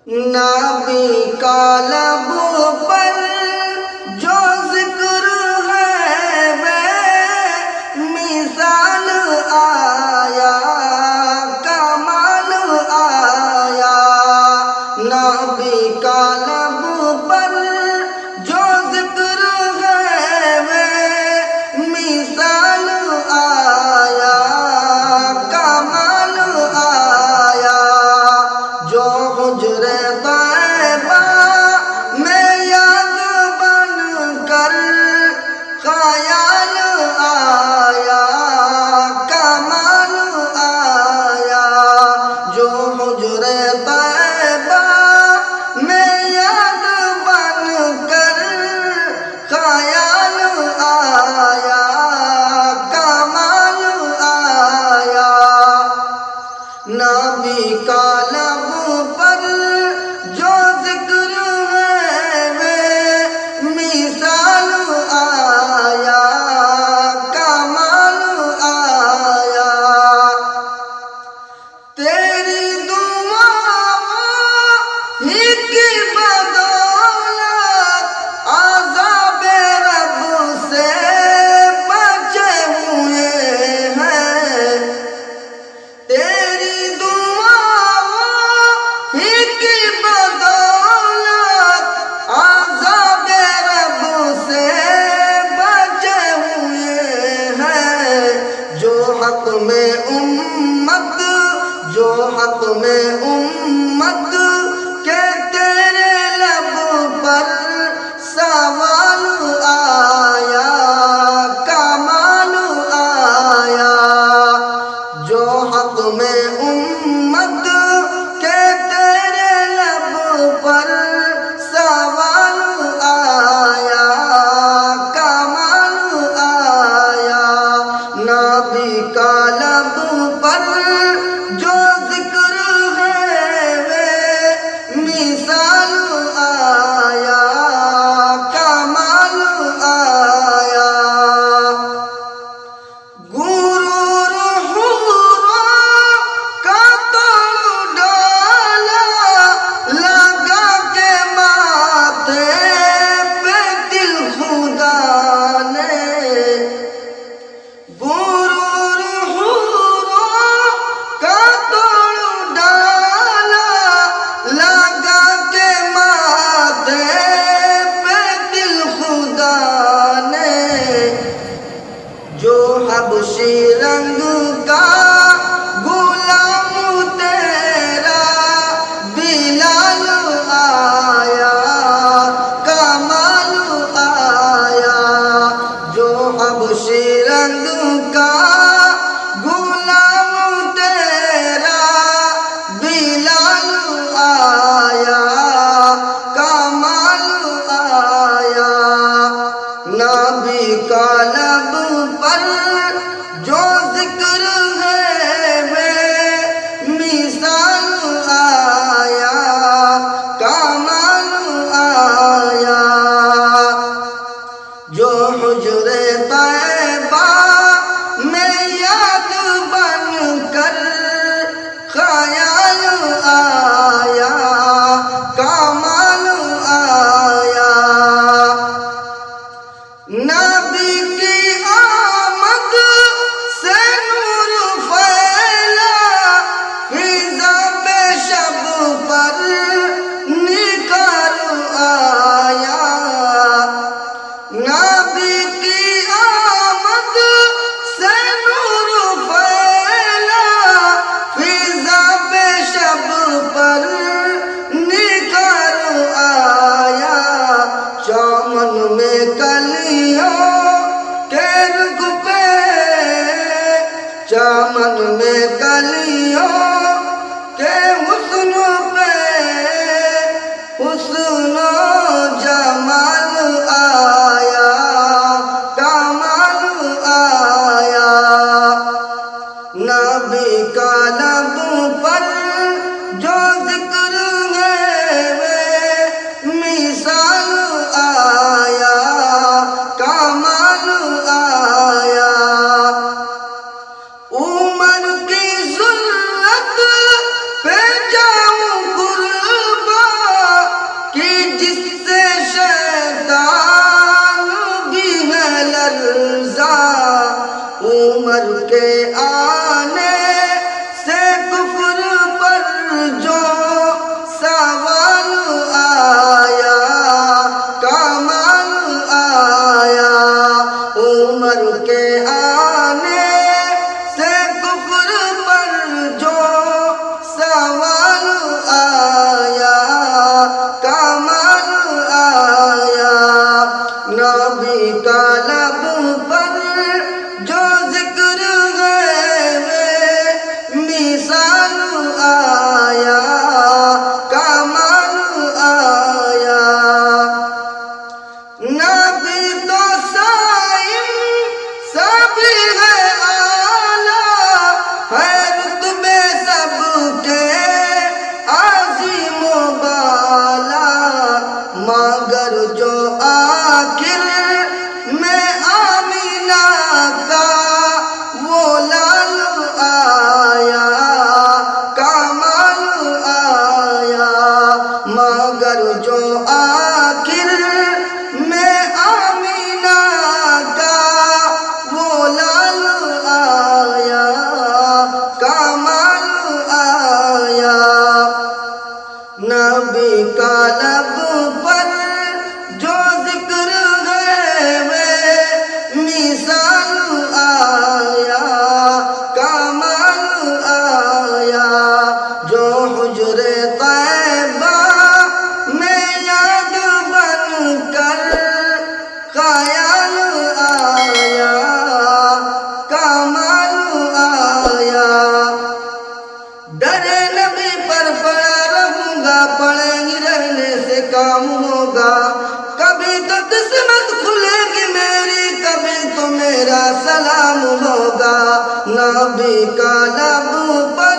نبی کا لب پر جو ذکر ہے وہ مثال آیا کمال آیا نبی کا لب پر جو ذکر ہے وہ مثال آیا کمال آیا جو حجرے طیبہ میں یاد بن کر خیال آیا کمال آیا جو حجرے طیبہ میں یاد بن کر خیال آیا کمال آیا نبی کا لب پر جو ذکر ہے وہ مثال آیا کمال آیا تیری دعاؤں ہی کی بدولت عذاب رب سے بچے ہوئے ہیں تیری دعاؤں ہی کی بدولت عذاب رب سے بچے ہوئے ہیں جو حق میں امت کے تیرے لب پر سوال آیا کمال آیا جو حق میں امت کے تیرے لب پر سوال آیا کمال آیا نبی کا لب پر جو ذکر ہے وہ مثال آیا کمال آیا غرور حوروں کا توڑ ڈالا لگا کے ماتھے پہ دل خدا نے غرور حوروں کا توڑ ڈالا لگا کے ماتھے پہ دل خدا نے جو حبشی رنگ کا غلام تیرا بلال آیا کمال آیا جو حبشی رنگ کا غلام تیرا بلال آیا کمال آیا نبی کا لب پر جو ذکر ہے وہ مثال آیا کمال آیا جو حجرے طیبہ میں یاد بن کر خیال آیا کمال آیا نبی کی آمد سے نور پھیلا فضا پہ شب پر نکھار آیا نبی کی آمد سے نور پھیلا فضا پہ شب پر نکھار آیا چمن میں کلیوں کے رخ پہ چمن میں کلیوں کے حسن پہ حسن و جمال آیا کمال آیا نبی کا لب پر جو ذکر ہے وہ مثال آیا کمال آیا لرزا عمر کے آنے سے کفر پر جو سوال آیا کمال آیا عمر کے آنے سے کفر پر جو سوال آیا کمال آیا نبی کا لب پر جو ذکر ہے مثال آیا کمال آیا نبی تو سائن سبھی ہے اعلیٰ ہے رتبے سب کے عظیم و بالا مگر جو آخر میں آمینہ کا وہ لال آیا کمال آیا مگر جو آخر میں آمینہ کا وہ لال آیا کمال آیا نبی کا لب پر جو ذکر ہے مثال آیا کمال آیا جو حجر طیبہ میں یاد بن کر خیال آیا کمال آیا ڈرے نبی پر پڑا رہوں گا پڑے ہی رہنے سے کام ہوگا کبھی تو قسمت کھلے گی میری کبھی تو میرا سلام ہوگا نبی کا لب پر